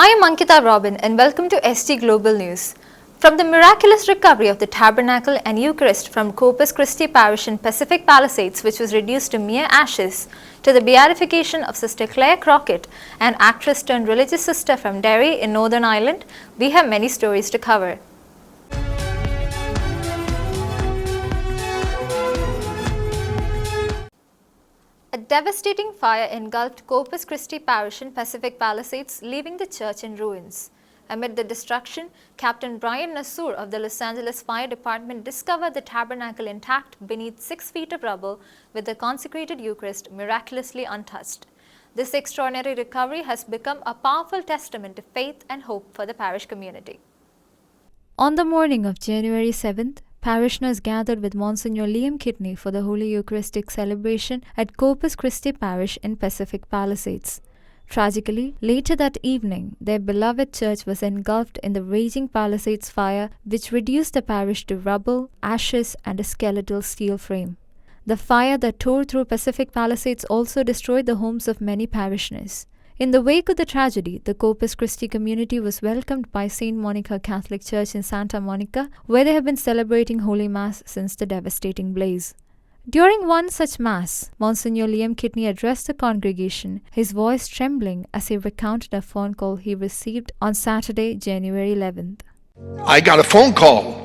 I am Ankita Robin and welcome to SG Global News. From the miraculous recovery of the Tabernacle and Eucharist from Corpus Christi Parish in Pacific Palisades, which was reduced to mere ashes, to the beatification of Sister Claire Crockett, an actress turned religious sister from Derry in Northern Ireland, we have many stories to cover. A devastating fire engulfed Corpus Christi Parish in Pacific Palisades, leaving the church in ruins. Amid the destruction, Captain Brian Nassour of the Los Angeles Fire Department discovered the tabernacle intact beneath 6 feet of rubble with the consecrated Eucharist miraculously untouched. This extraordinary recovery has become a powerful testament to faith and hope for the parish community. On the morning of January 7th, parishioners gathered with Monsignor Liam Kidney for the Holy Eucharistic celebration at Corpus Christi Parish in Pacific Palisades. Tragically, later that evening, their beloved church was engulfed in the raging Palisades fire, which reduced the parish to rubble, ashes, and a skeletal steel frame. The fire that tore through Pacific Palisades also destroyed the homes of many parishioners. In the wake of the tragedy, the Corpus Christi community was welcomed by St. Monica Catholic Church in Santa Monica, where they have been celebrating Holy Mass since the devastating blaze. During one such Mass, Monsignor Liam Kidney addressed the congregation, his voice trembling as he recounted a phone call he received on Saturday, January 11th. I got a phone call,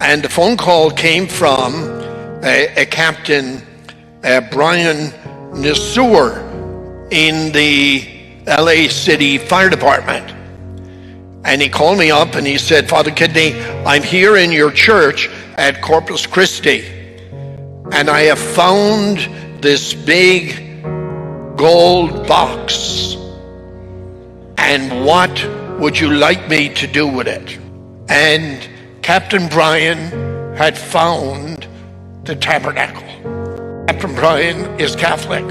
and the phone call came from a Captain Brian Nassour in the LA City Fire Department. And he called me up and he said, "Father Kidney, I'm here in your church at Corpus Christi, and I have found this big gold box. And what would you like me to do with it?" And Captain Brian had found the tabernacle. Captain Brian is Catholic.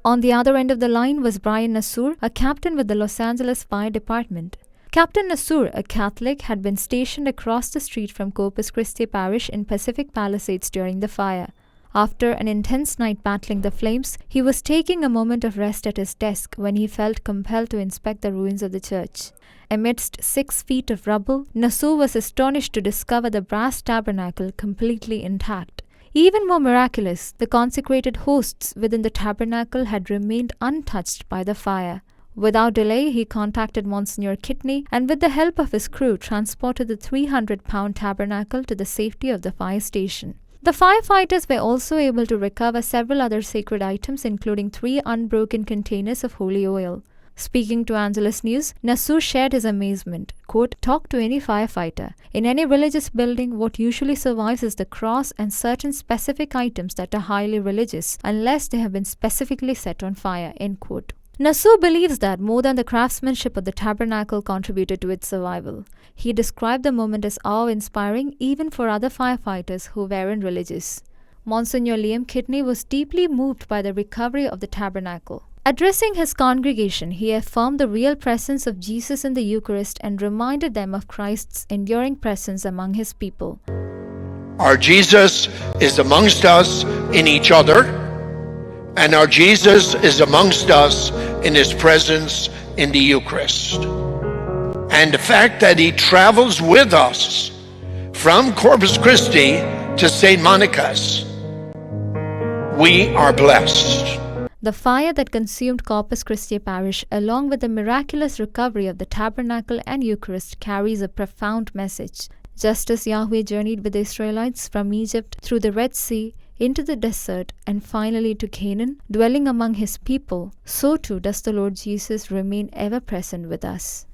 On the other end of the line was Brian Nassour, a captain with the Los Angeles Fire Department. Captain Nassour, a Catholic, had been stationed across the street from Corpus Christi Parish in Pacific Palisades during the fire. After an intense night battling the flames, he was taking a moment of rest at his desk when he felt compelled to inspect the ruins of the church. Amidst 6 feet of rubble, Nassour was astonished to discover the brass tabernacle completely intact. Even more miraculous, the consecrated hosts within the tabernacle had remained untouched by the fire. Without delay, he contacted Monsignor Kidney and with the help of his crew transported the 300-pound tabernacle to the safety of the fire station. The firefighters were also able to recover several other sacred items, including 3 unbroken containers of holy oil. Speaking to Angeles News, Nassour shared his amazement. Quote, "Talk to any firefighter. In any religious building, what usually survives is the cross and certain specific items that are highly religious, unless they have been specifically set on fire." End quote. Nassour believes that more than the craftsmanship of the tabernacle contributed to its survival. He described the moment as awe-inspiring even for other firefighters who weren't religious. Monsignor Liam Kidney was deeply moved by the recovery of the tabernacle. Addressing his congregation, he affirmed the real presence of Jesus in the Eucharist and reminded them of Christ's enduring presence among his people. Our Jesus is amongst us in each other, and our Jesus is amongst us in his presence in the Eucharist. And the fact that he travels with us from Corpus Christi to St. Monica's, we are blessed. The fire that consumed Corpus Christi Parish, along with the miraculous recovery of the Tabernacle and Eucharist, carries a profound message. Just as Yahweh journeyed with the Israelites from Egypt through the Red Sea, into the desert, and finally to Canaan, dwelling among his people, so too does the Lord Jesus remain ever present with us.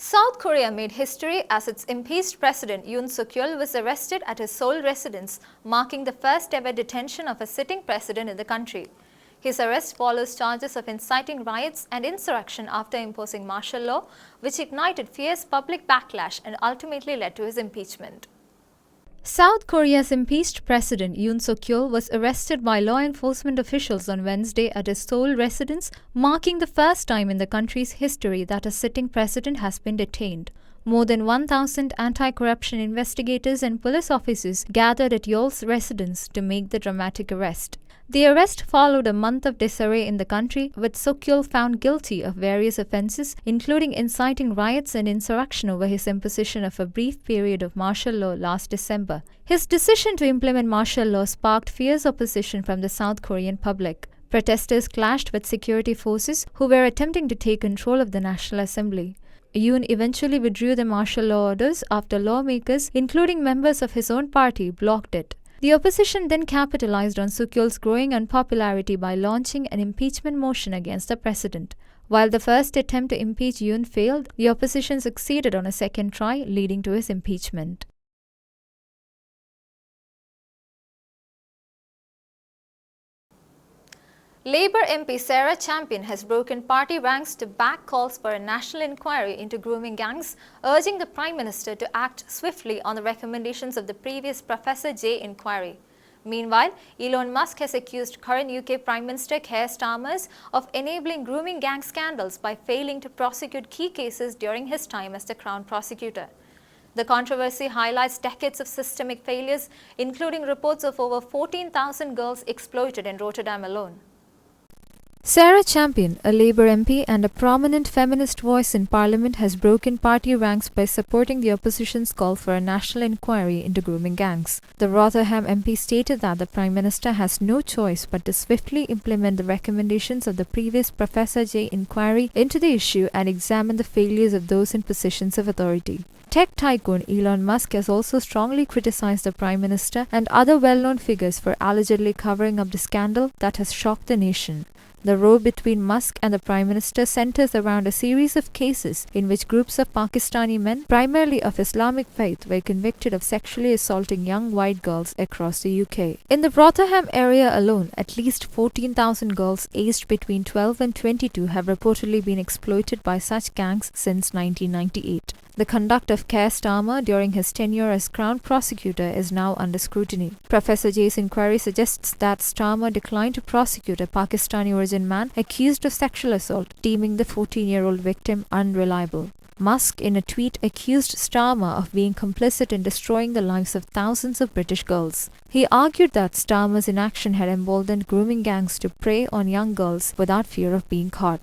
South Korea made history as its impeached president Yoon Suk-yeol was arrested at his Seoul residence, marking the first ever detention of a sitting president in the country. His arrest follows charges of inciting riots and insurrection after imposing martial law, which ignited fierce public backlash and ultimately led to his impeachment. South Korea's impeached president Yoon Suk-yeol was arrested by law enforcement officials on Wednesday at his Seoul residence, marking the first time in the country's history that a sitting president has been detained. More than 1,000 anti-corruption investigators and police officers gathered at Yol's residence to make the dramatic arrest. The arrest followed a month of disarray in the country, with Sokyol found guilty of various offences, including inciting riots and insurrection over his imposition of a brief period of martial law last December. His decision to implement martial law sparked fierce opposition from the South Korean public. Protesters clashed with security forces who were attempting to take control of the National Assembly. Yoon eventually withdrew the martial law orders after lawmakers, including members of his own party, blocked it. The opposition then capitalized on Sokyol's growing unpopularity by launching an impeachment motion against the president. While the first attempt to impeach Yoon failed, the opposition succeeded on a second try, leading to his impeachment. Labour MP Sarah Champion has broken party ranks to back calls for a national inquiry into grooming gangs, urging the Prime Minister to act swiftly on the recommendations of the previous Professor J inquiry. Meanwhile, Elon Musk has accused current UK Prime Minister Keir Starmer of enabling grooming gang scandals by failing to prosecute key cases during his time as the Crown Prosecutor. The controversy highlights decades of systemic failures, including reports of over 14,000 girls exploited in Rotterdam alone. Sarah Champion, a Labour MP and a prominent feminist voice in Parliament, has broken party ranks by supporting the opposition's call for a national inquiry into grooming gangs. The Rotherham MP stated that the Prime Minister has no choice but to swiftly implement the recommendations of the previous Professor J inquiry into the issue and examine the failures of those in positions of authority. Tech tycoon Elon Musk has also strongly criticized the Prime Minister and other well-known figures for allegedly covering up the scandal that has shocked the nation. The row between Musk and the Prime Minister centers around a series of cases in which groups of Pakistani men, primarily of Islamic faith, were convicted of sexually assaulting young white girls across the UK. In the Rotherham area alone, at least 14,000 girls aged between 12 and 22 have reportedly been exploited by such gangs since 1998. The conduct of Keir Starmer during his tenure as Crown Prosecutor is now under scrutiny. Professor J's inquiry suggests that Starmer declined to prosecute a Pakistani origin man accused of sexual assault, deeming the 14-year-old victim unreliable. Musk, in a tweet, accused Starmer of being complicit in destroying the lives of thousands of British girls. He argued that Starmer's inaction had emboldened grooming gangs to prey on young girls without fear of being caught.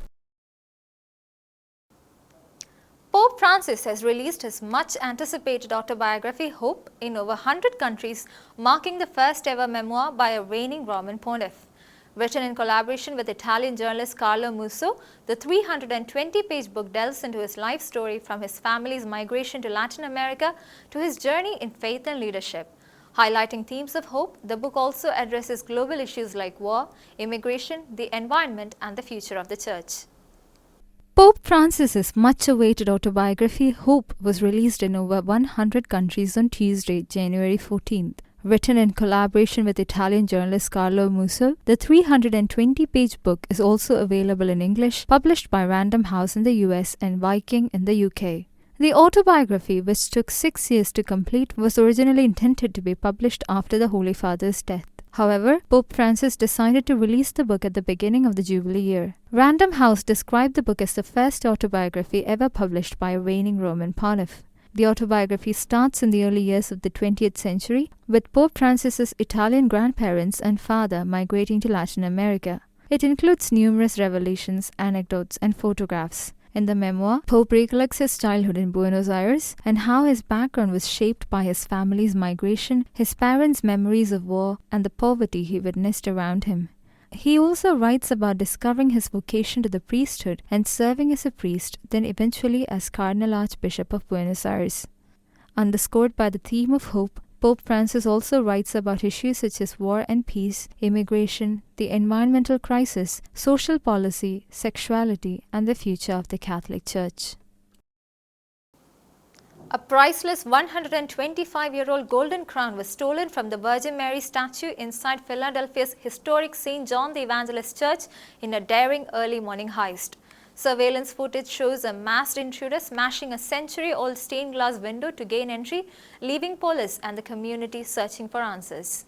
Pope Francis has released his much-anticipated autobiography, Hope, in over 100 countries, marking the first-ever memoir by a reigning Roman pontiff. Written in collaboration with Italian journalist Carlo Musso, the 320-page book delves into his life story from his family's migration to Latin America to his journey in faith and leadership. Highlighting themes of hope, the book also addresses global issues like war, immigration, the environment, and the future of the Church. Pope Francis's much-awaited autobiography, Hope, was released in over 100 countries on Tuesday, January 14th. Written in collaboration with Italian journalist Carlo Musso, the 320-page book is also available in English, published by Random House in the US and Viking in the UK. The autobiography, which took 6 years to complete, was originally intended to be published after the Holy Father's death. However, Pope Francis decided to release the book at the beginning of the Jubilee year. Random House described the book as the first autobiography ever published by a reigning Roman pontiff. The autobiography starts in the early years of the 20th century, with Pope Francis's Italian grandparents and father migrating to Latin America. It includes numerous revelations, anecdotes, and photographs. In the memoir, Pope recollects his childhood in Buenos Aires and how his background was shaped by his family's migration, his parents' memories of war, and the poverty he witnessed around him. He also writes about discovering his vocation to the priesthood and serving as a priest, then eventually as Cardinal Archbishop of Buenos Aires. Underscored by the theme of hope, Pope Francis also writes about issues such as war and peace, immigration, the environmental crisis, social policy, sexuality, and the future of the Catholic Church. A priceless 125-year-old golden crown was stolen from the Virgin Mary statue inside Philadelphia's historic St. John the Evangelist Church in a daring early morning heist. Surveillance footage shows a masked intruder smashing a century-old stained glass window to gain entry, leaving police and the community searching for answers.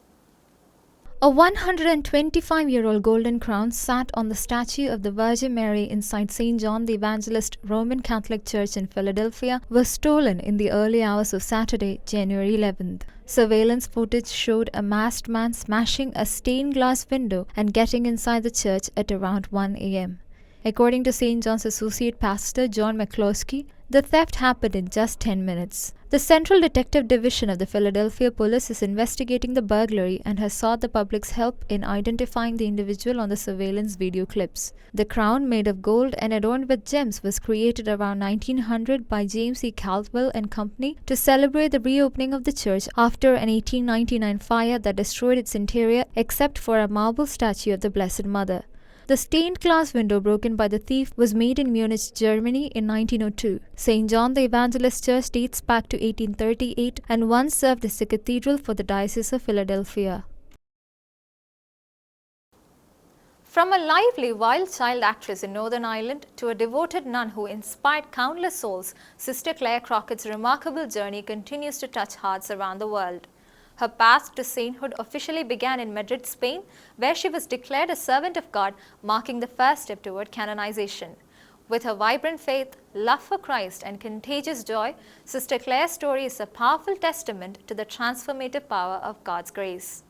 A 125-year-old golden crown sat on the statue of the Virgin Mary inside St. John the Evangelist Roman Catholic Church in Philadelphia was stolen in the early hours of Saturday, January 11th. Surveillance footage showed a masked man smashing a stained glass window and getting inside the church at around 1 a.m. According to St. John's Associate Pastor John McCloskey, the theft happened in just 10 minutes. The Central Detective Division of the Philadelphia Police is investigating the burglary and has sought the public's help in identifying the individual on the surveillance video clips. The crown, made of gold and adorned with gems, was created around 1900 by James E. Caldwell and Company to celebrate the reopening of the church after an 1899 fire that destroyed its interior except for a marble statue of the Blessed Mother. The stained glass window broken by the thief was made in Munich, Germany in 1902. St. John the Evangelist Church dates back to 1838 and once served as the cathedral for the Diocese of Philadelphia. From a lively wild child actress in Northern Ireland to a devoted nun who inspired countless souls, Sister Claire Crockett's remarkable journey continues to touch hearts around the world. Her path to sainthood officially began in Madrid, Spain, where she was declared a servant of God, marking the first step toward canonization. With her vibrant faith, love for Christ, and contagious joy, Sister Claire's story is a powerful testament to the transformative power of God's grace.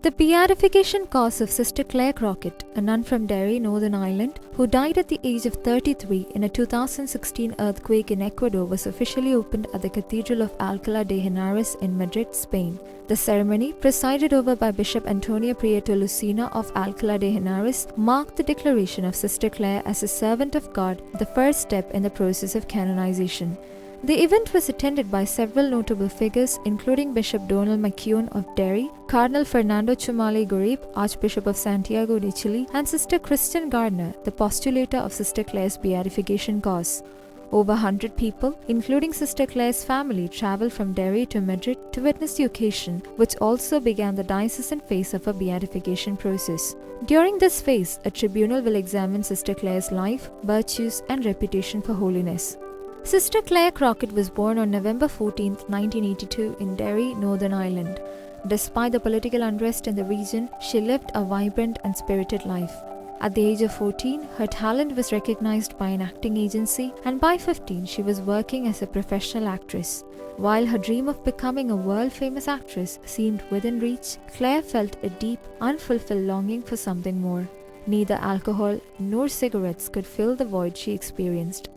The beatification cause of Sister Claire Crockett, a nun from Derry, Northern Ireland, who died at the age of 33 in a 2016 earthquake in Ecuador, was officially opened at the Cathedral of Alcalá de Henares in Madrid, Spain. The ceremony, presided over by Bishop Antonio Prieto Lucena of Alcalá de Henares, marked the declaration of Sister Claire as a servant of God, the first step in the process of canonization. The event was attended by several notable figures, including Bishop Donald McKeown of Derry, Cardinal Fernando Chumale Gurib, Archbishop of Santiago de Chile, and Sister Kristen Gardner, the postulator of Sister Claire's beatification cause. Over 100 people, including Sister Claire's family, travelled from Derry to Madrid to witness the occasion, which also began the diocesan phase of her beatification process. During this phase, a tribunal will examine Sister Claire's life, virtues, and reputation for holiness. Sister Claire Crockett was born on November 14, 1982 in Derry, Northern Ireland. Despite the political unrest in the region, she lived a vibrant and spirited life. At the age of 14, her talent was recognized by an acting agency, and by 15, she was working as a professional actress. While her dream of becoming a world-famous actress seemed within reach, Claire felt a deep, unfulfilled longing for something more. Neither alcohol nor cigarettes could fill the void she experienced.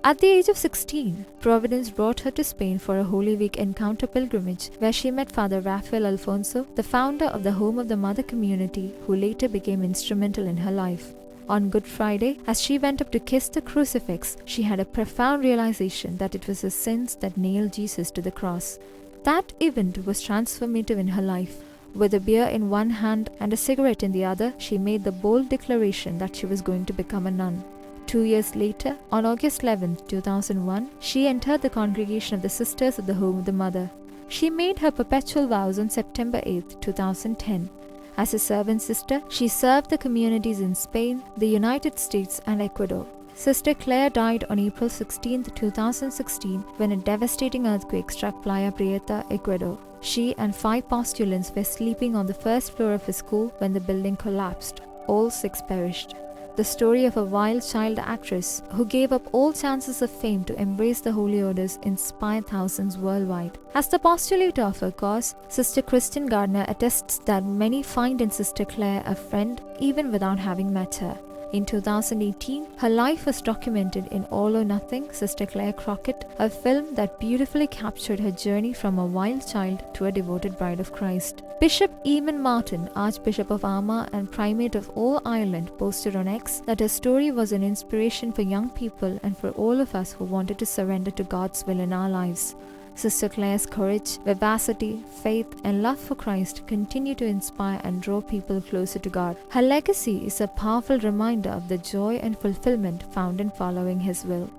At the age of 16, Providence brought her to Spain for a Holy Week encounter pilgrimage, where she met Father Rafael Alfonso, the founder of the Home of the Mother community, who later became instrumental in her life. On Good Friday, as she went up to kiss the crucifix, she had a profound realization that it was her sins that nailed Jesus to the cross. That event was transformative in her life. With a beer in one hand and a cigarette in the other, she made the bold declaration that she was going to become a nun. 2 years later, on August 11, 2001, she entered the congregation of the Sisters of the Home of the Mother. She made her perpetual vows on September 8, 2010. As a servant sister, she served the communities in Spain, the United States, and Ecuador. Sister Claire died on April 16, 2016, when a devastating earthquake struck Playa Prieta, Ecuador. She and 5 postulants were sleeping on the first floor of a school when the building collapsed. All 6 perished. The story of a wild child actress who gave up all chances of fame to embrace the holy orders inspired thousands worldwide. As the postulator of her cause, Sister Kristen Gardner attests that many find in Sister Claire a friend even without having met her. In 2018, her life was documented in All or Nothing, Sister Claire Crockett, a film that beautifully captured her journey from a wild child to a devoted bride of Christ. Bishop Eamon Martin, Archbishop of Armagh and Primate of all Ireland, posted on X that her story was an inspiration for young people and for all of us who wanted to surrender to God's will in our lives. Sister Claire's courage, vivacity, faith, and love for Christ continue to inspire and draw people closer to God. Her legacy is a powerful reminder of the joy and fulfillment found in following His will.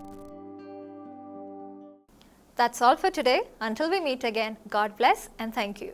That's all for today. Until we meet again, God bless and thank you.